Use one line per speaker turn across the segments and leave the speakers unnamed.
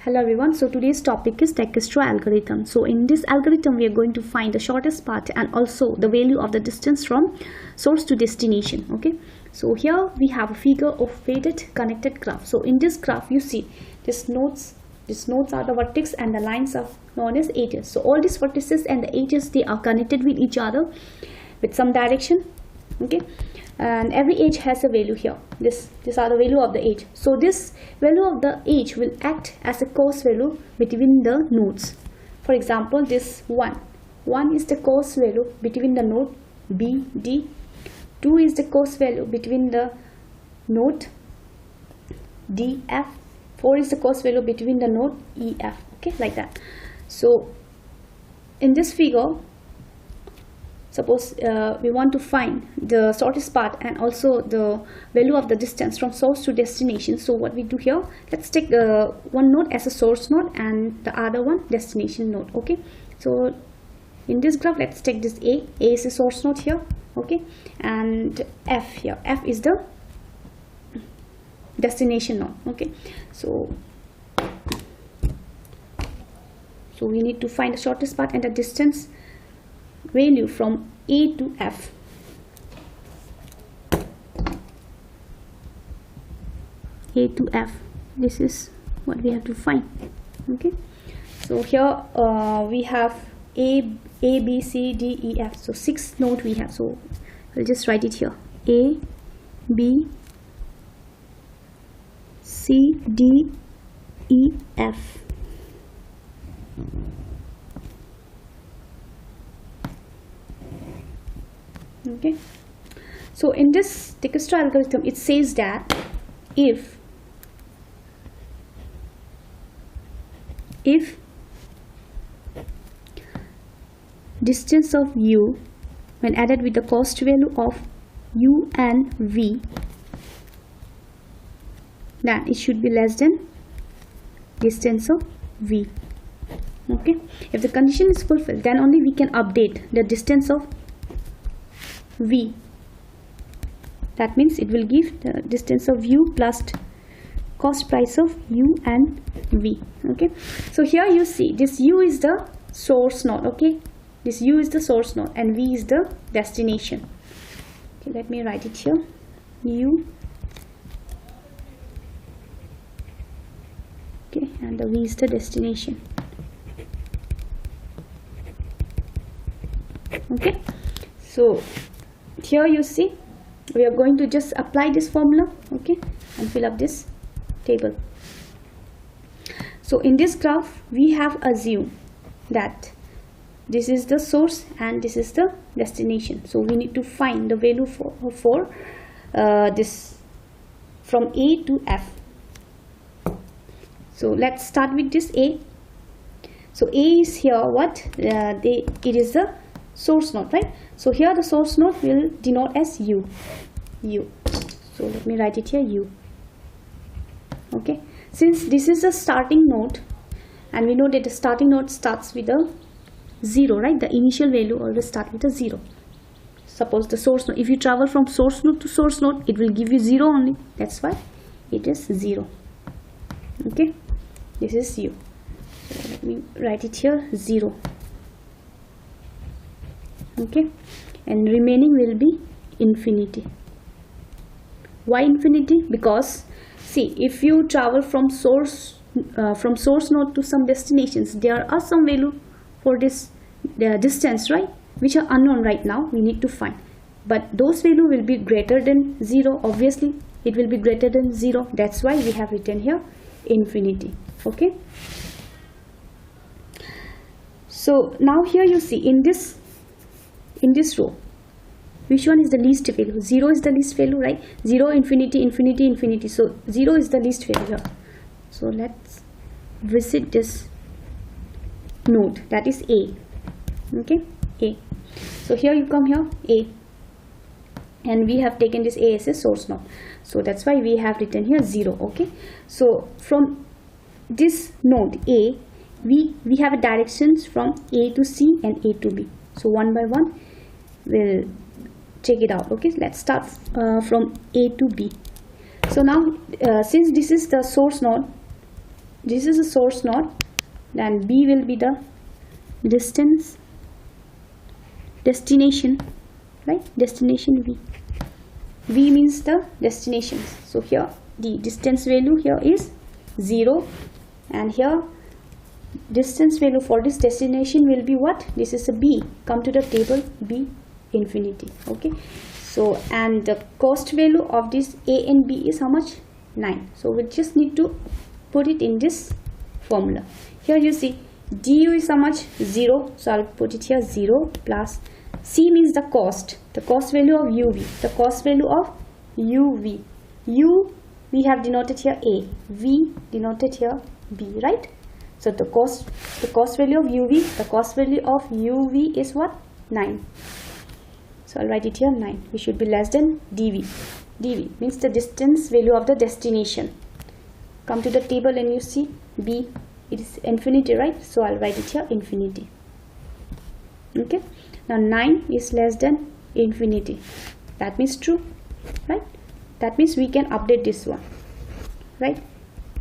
Hello everyone, so today's topic is Dijkstra algorithm. So in this algorithm we are going to find the shortest path and also the value of the distance from source to destination. Okay, so here we have a figure of weighted connected graph. So in this graph you see these nodes are the vertex and the lines are known as edges. So all these vertices and the edges, they are connected with each other with some direction. Okay, and every edge has a value here. These are the value of the edge. So this value of the edge will act as a cost value between the nodes. For example, this 1 is the cost value between the node B, D. 2 is the cost value between the node D, F. 4 is the cost value between the node E, F. Okay, like that. So in this figure, suppose we want to find the shortest path and also the value of the distance from source to destination. So what we do here, let's take one node as a source node and the other one destination node. Okay, so in this graph, let's take this A is a source node here. Okay, and F here, F is the destination node. Okay, so we need to find the shortest path and the distance value from A to F. A to F, this is what we have to find. Okay, so here we have A, B, C, D, E, F. So 6 nodes we have. So I'll just write it here: A, B, C, D, E, F. Okay, so in this Dijkstra algorithm it says that if distance of u when added with the cost value of u and v, then it should be less than distance of v. Okay, if the condition is fulfilled, then only we can update the distance of v. That means it will give the distance of u plus cost price of u and v. Okay, so here you see this u is the source node. Okay, this u is the source node and v is the destination. Okay, let me write it here: u, okay, and the v is the destination. Okay, so here you see we are going to just apply this formula, okay, and fill up this table. So in this graph we have assumed that this is the source and this is the destination. So we need to find the value for this from A to F. So let's start with this A. So A is here what? It is the source node, right? So here the source node will denote as u. So let me write it here, u. Okay, since this is the starting node and we know that the starting node starts with a 0, right? The initial value always start with a 0. Suppose the source node, if you travel from source node to source node, it will give you 0 only. That's why it is 0. Okay, this is u. So let me write it here, 0. Okay, and remaining will be infinity. Why infinity? Because see, if you travel from source node to some destinations, there are some value for this distance, right, which are unknown right now. We need to find, but those value will be greater than 0. Obviously it will be greater than 0. That's why we have written here infinity. Okay, so now here you see in this row, which one is the least value? 0 is the least value, right? 0, infinity, infinity, infinity. So 0 is the least value here. So let's visit this node, that is A. Okay, A. So here you come here, A, and we have taken this A as a source node. So that's why we have written here 0. Okay, so from this node A, we have a directions from A to C and A to B. So one by one we'll check it out. Okay, let's start from A to B. So now since this is the source node, this is a source node, then B will be the distance, destination, right? Destination V. V means the destination. So here the distance value here is 0, and here distance value for this destination will be what? This is a B. Come to the table, B infinity. Okay, so and the cost value of this A and B is how much? 9. So we just need to put it in this formula. Here you see du is how much? 0. So I'll put it here 0 plus C means the cost value of UV, the cost value of UV. U we have denoted here A, V denoted here B, right? So the cost value of UV, the cost value of UV is what? 9. So I'll write it here 9. We should be less than dV. dV means the distance value of the destination. Come to the table and you see B, it is infinity, right? So I'll write it here infinity. Okay, now 9 is less than infinity. That means true, right? That means we can update this one, right?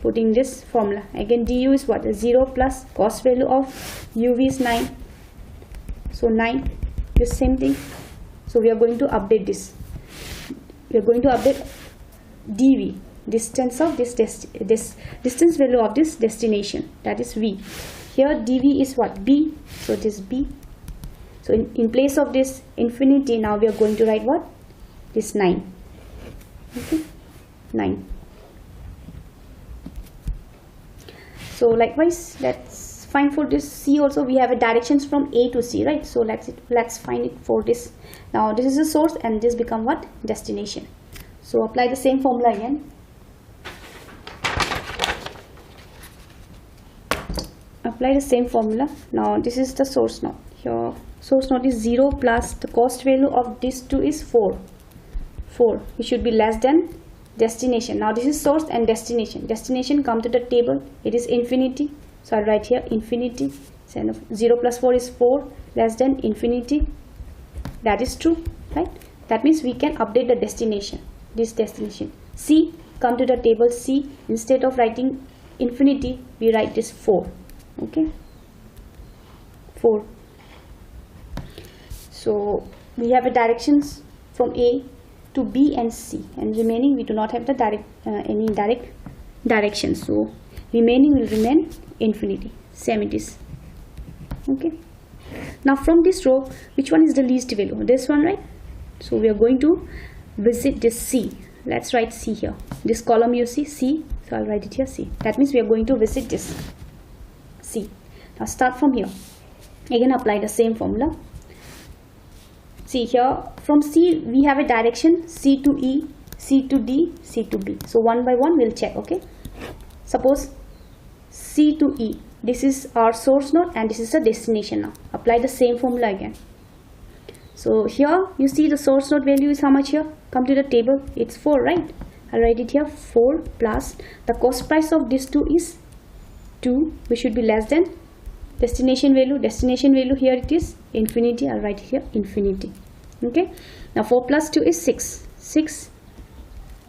Putting this formula again, du is what? 0 plus cost value of UV is 9. So 9 is same thing. So we are going to update this. We are going to update dV, distance of this distance value of this destination, that is V. Here dV is what? B. So this B. So in place of this infinity, now we are going to write what? This 9. Okay, 9. So likewise, let's find for this C also. We have a directions from A to C, right? So let's find it for this. Now this is the source and this become what? Destination. So apply the same formula again. Apply the same formula. Now this is the source node. Here source node is 0 plus the cost value of this 2 is 4. It should be less than destination. Now this is source and destination. Destination, come to the table, it is infinity. So I'll write here infinity. So 0 plus 4 is 4, less than infinity. That is true, right? That means we can update the destination, this destination. C, come to the table C. Instead of writing infinity, we write this 4. Okay, 4. So we have a directions from A to B and C, and remaining we do not have the any direct direction. So remaining will remain infinity. Same it is. Okay. Now from this row, which one is the least value? This one, right? So we are going to visit this C. Let's write C here. This column you see C. So I'll write it here C. That means we are going to visit this C. Now start from here. Again apply the same formula. See here from C we have a direction C to E, C to D, C to B. So one by one we'll check. Okay. Suppose C to E. This is our source node and this is the destination. Now apply the same formula again. So here you see the source node value is how much here? Come to the table. It's 4, right? I'll write it here 4 plus the cost price of this 2 is 2, which should be less than destination value. Destination value here it is infinity. I'll write it here infinity. Okay. Now 4 plus 2 is 6. 6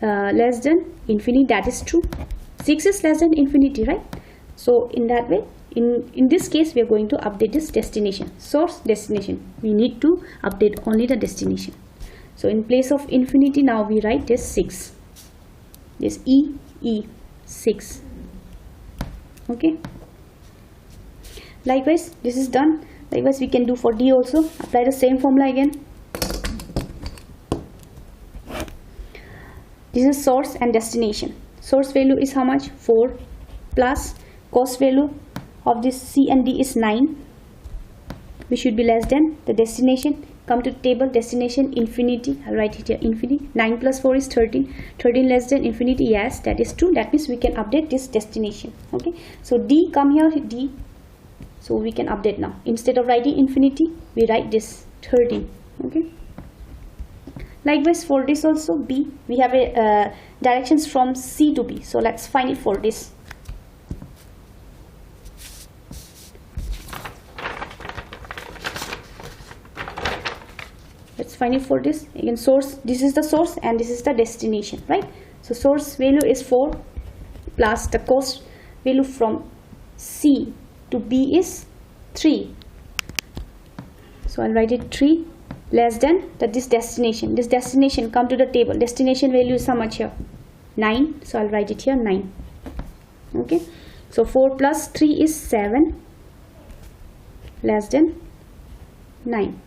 less than infinity. That is true. 6 is less than infinity, right? So in that way, in this case, we are going to update this destination. Source, destination. We need to update only the destination. So in place of infinity, now we write this 6. This E, 6. Okay. Likewise, this is done. Likewise, we can do for D also. Apply the same formula again. This is source and destination. Source value is how much? 4 plus cost value of this C and D is 9. We should be less than the destination. Come to table, destination infinity. I'll write it here infinity. 9 plus 4 is 13. 13 less than infinity. Yes, that is true. That means we can update this destination. Okay. So D, come here D. So we can update now. Instead of writing infinity, we write this 13. Okay. Likewise for this also B, we have a directions from C to B. So let's find it for this. Let's find it for this. Again, source, this is the source and this is the destination, right? So source value is 4 plus the cost value from C to B is 3. So I'll write it 3 less than this destination. This destination, come to the table. Destination value is how much here? 9. So I'll write it here 9. Okay. So 4 plus 3 is 7 less than 9.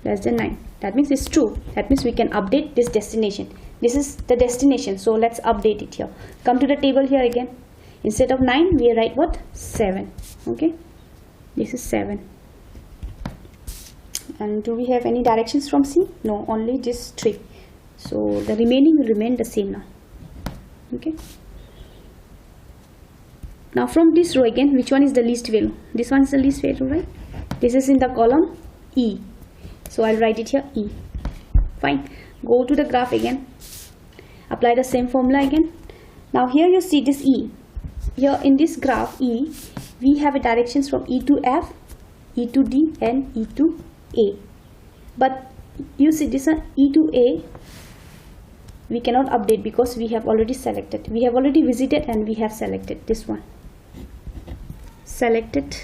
Less than 9. That means it's true. That means we can update this destination. This is the destination. So let's update it here. Come to the table here again. Instead of 9, we write what? 7. Okay. This is 7. And do we have any directions from C? No, only this 3. So the remaining will remain the same now. Okay. Now from this row again, which one is the least value? This one is the least value, right? This is in the column E. So I'll write it here E. Fine. Go to the graph again. Apply the same formula again. Now here you see this E. Here in this graph E, we have a directions from E to F, E to D and E to A. But you see this one E to A, we cannot update because we have already selected. We have already visited and we have selected this one. Selected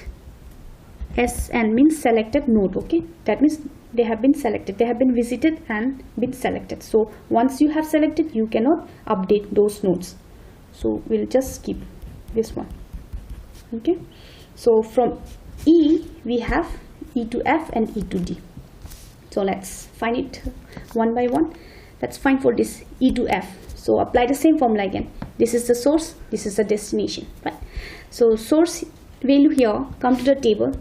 SN means selected node. Okay, that means they have been selected, they have been visited and been selected. So once you have selected, you cannot update those nodes. So we'll just skip this one. Okay, so from E we have E to F and E to D. So let's find it one by one. Let's find for this E to F. So apply the same formula again. This is the source, this is the destination, right? So source value here, come to the table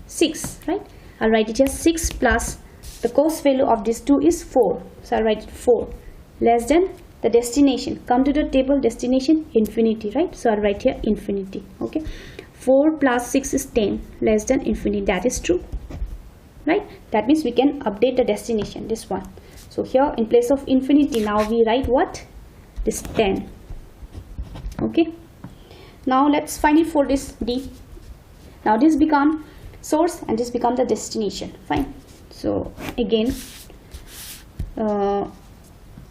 6, right? I'll write it here 6 plus the cost value of this 2 is 4. So I'll write it 4 less than the destination. Come to the table, destination infinity, right? So I'll write here infinity. Okay, 4 plus 6 is 10 less than infinity. That is true, right? That means we can update the destination, this one. So here in place of infinity, now we write what? This 10. Okay, now let's find it for this D. Now this become source and this become the destination. Fine. So again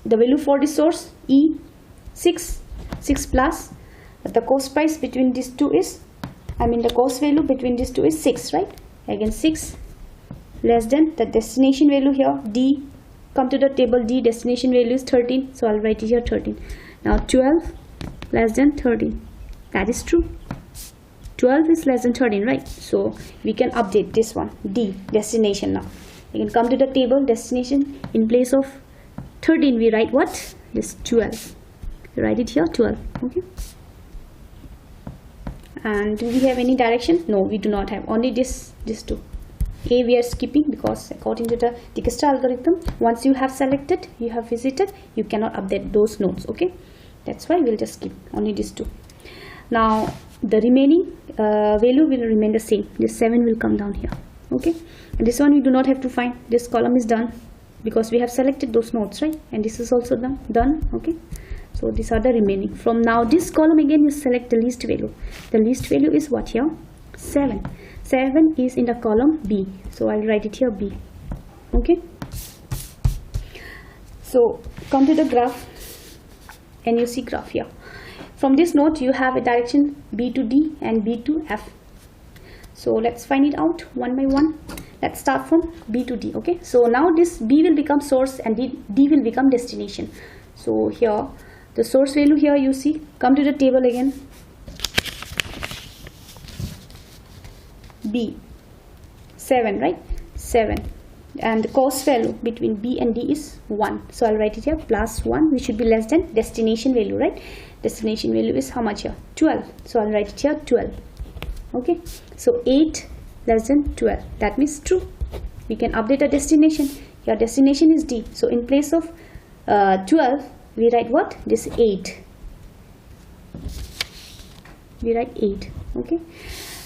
the value for the source E 6 plus the cost price between these two is, the cost value between these two is 6, right? Again 6 less than the destination value here D. Come to the table D, destination value is 13. So I'll write it here 13. Now 12 less than 13. That is true. 12 is less than 13, right? So we can update this one D, destination. Now we can come to the table, destination, in place of 13 we write what? This 12. We write it here 12. Okay, and do we have any direction? No, we do not have, only this two. A we are skipping because according to the Dijkstra algorithm, once you have selected, you have visited, you cannot update those nodes. Okay, that's why we'll just skip only these two. Now the remaining value will remain the same. This 7 will come down here. Okay, and this one we do not have to find. This column is done because we have selected those nodes, right? And this is also done. Okay, so these are the remaining. From now this column again you select the least value. The least value is what here? 7. 7 is in the column B. So I'll write it here B. Okay, so come to the graph and you see graph here. From this node you have a direction B to D and B to F. So let's find it out one by one. Let's start from B to D. Okay, so now this B will become source and D will become destination. So here the source value here you see. Come to the table again. B 7, right? 7, and the cost value between B and D is 1. So I'll write it here plus 1, which should be less than destination value, right? Destination value is how much here? 12. So I'll write it here 12. Okay, so 8 less than 12. That means true. We can update the destination. Your destination is D. So in place of 12, we write what? This 8. We write 8. Okay.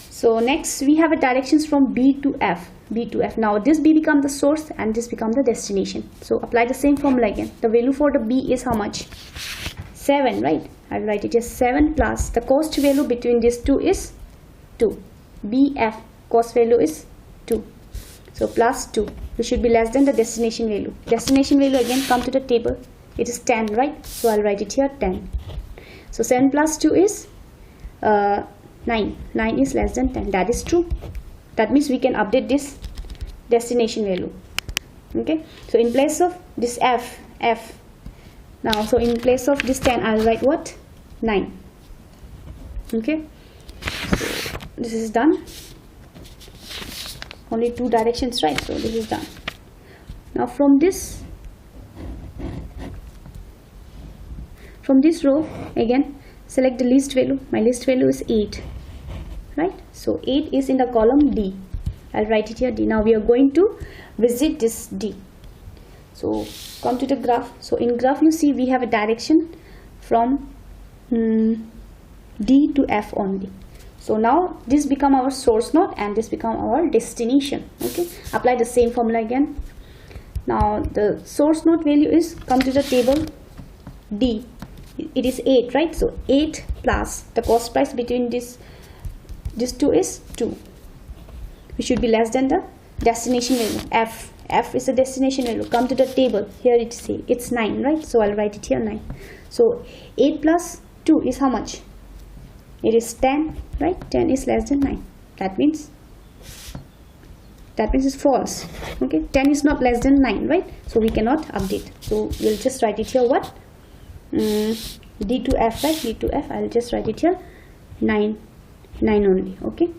So next we have a directions from B to F. B to F. Now this B become the source and this become the destination. So apply the same formula again. The value for the B is how much? 7, right? I'll write it as 7 plus the cost value between these two is 2. BF cost value is 2. So plus 2, which should be less than the destination value. Destination value again, come to the table. It is 10, right? So I'll write it here 10. So 7 plus 2 is 9 is less than 10. That is true. That means we can update this destination value. Okay, so in place of this f now, so in place of this 10 I'll write what? 9. Okay, so this is done. Only 2 directions, right? So this is done. Now from this row again select the least value. My least value is 8, right? So 8 is in the column D. I'll write it here, D. Now we are going to visit this D. So come to the graph. So in graph you see we have a direction from D to F only. So now this become our source node and this become our destination. Okay, apply the same formula again. Now the source node value is, come to the table D, it is 8, right? So 8 plus the cost price between this two is 2, which should be less than the destination value. F is the destination value. Come to the table, here it's 9, right? So I'll write it here 9. So 8 plus 2 is how much? It is 10, right? 10 is less than 9. That means it's false. Okay, 10 is not less than 9, right? So we cannot update. So we'll just write it here what? D to F, right? D to F. I'll just write it here 9 only. Okay,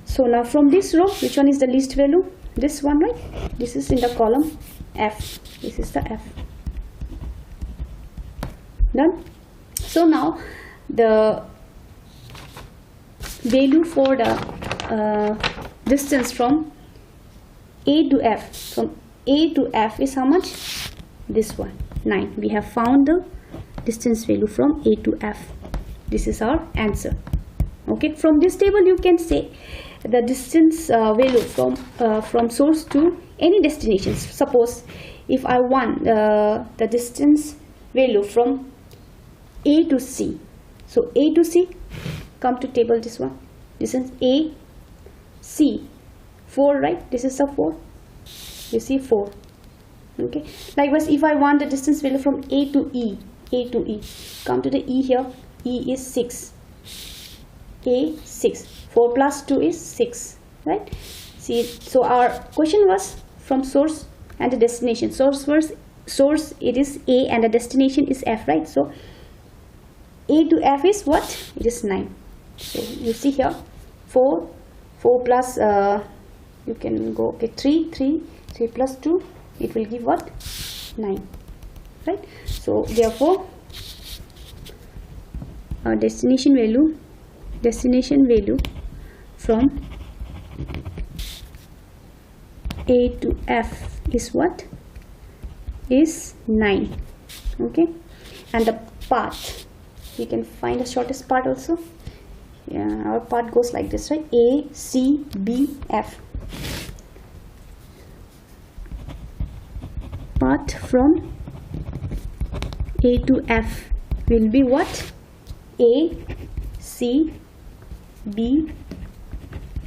so now from this row, which one is the least value? This one, right? This is in the column F. This is the F. Done. So now the value for the distance from A to F, from A to F is how much? This one, 9. We have found the distance value from A to F. This is our answer. Okay, from this table you can say the distance value from source to any destinations. Suppose if I want the distance value from A to C, so A to C, come to table, this one, distance A, C, 4, right? This is the 4, you see 4. Okay, likewise if I want the distance value from A to E, come to the E here, E is 6, A 6, 4 plus 2 is 6, right? See, so our question was from source and the destination. Source it is A and the destination is F, right? So A to F is what? It is 9. So you see here 4 plus you can go, okay, 3 plus 2, it will give what? 9, right? So therefore our destination value from A to F is what? Is 9. Okay, and the path, we can find the shortest path also. Yeah, our path goes like this, right? A, C, B, F. Path from A to F will be what? A, C, B,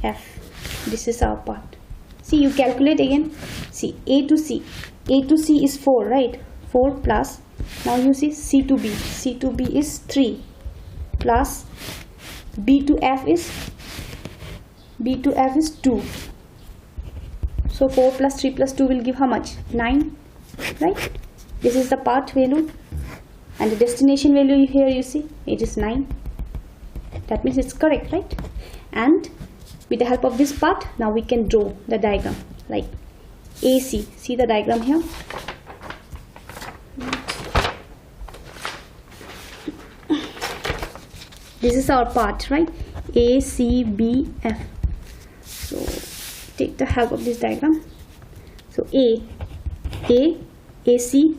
F. This is our path. See, you calculate again. See, A to C. A to C is 4, right? 4 plus, now you see C to B. C to B is 3 plus B to F is 2. So 4 plus 3 plus 2 will give how much? 9, right? This is the path value, and the destination value here you see it is 9. That means it's correct, right? And with the help of this path, now we can draw the diagram like AC. See the diagram here. This is our path, right? A, C, B, F. So take the help of this diagram. So A, C,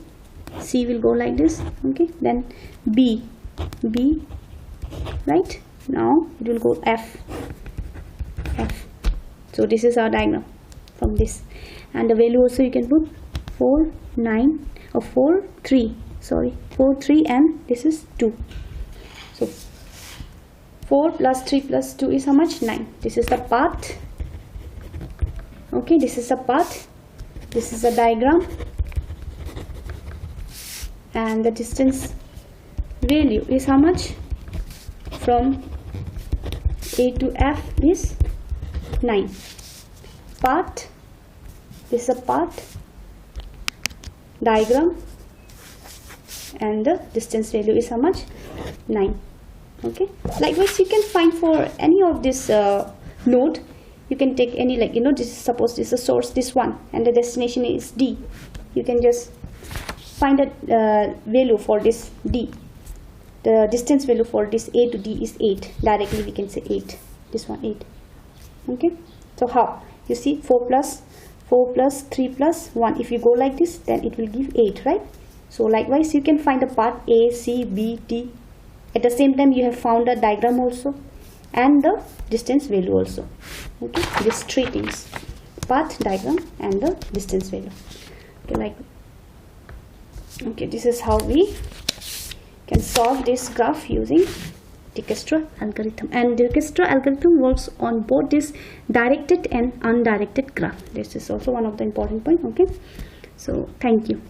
C will go like this. Okay, then B, right? Now it will go F. So this is our diagram from this, and the value also you can put 4, 9 or 4, 3. Sorry, 4, 3, and this is 2. So 4 plus 3 plus 2 is how much? 9. This is the path. Okay, this is the path. This is the diagram, and the distance value is how much? From A to F is 9. Path, this is a path diagram, and the distance value is how much? 9. Okay, likewise you can find for any of this node. You can take any, like, you know, this, suppose this is a source, this one, and the destination is D. You can just find a value for this D. The distance value for this A to D is 8. Directly we can say 8. This one 8. Okay, so how? You see 4 plus 3 plus 1. If you go like this, then it will give 8, right? So likewise you can find the path A, C, B, D. At the same time you have found a diagram also and the distance value also. Okay, these three things: path, diagram, and the distance value. Okay, okay, this is how we can solve this graph using Dijkstra algorithm. And Dijkstra algorithm works on both this directed and undirected graph. This is also one of the important points. Okay, so thank you.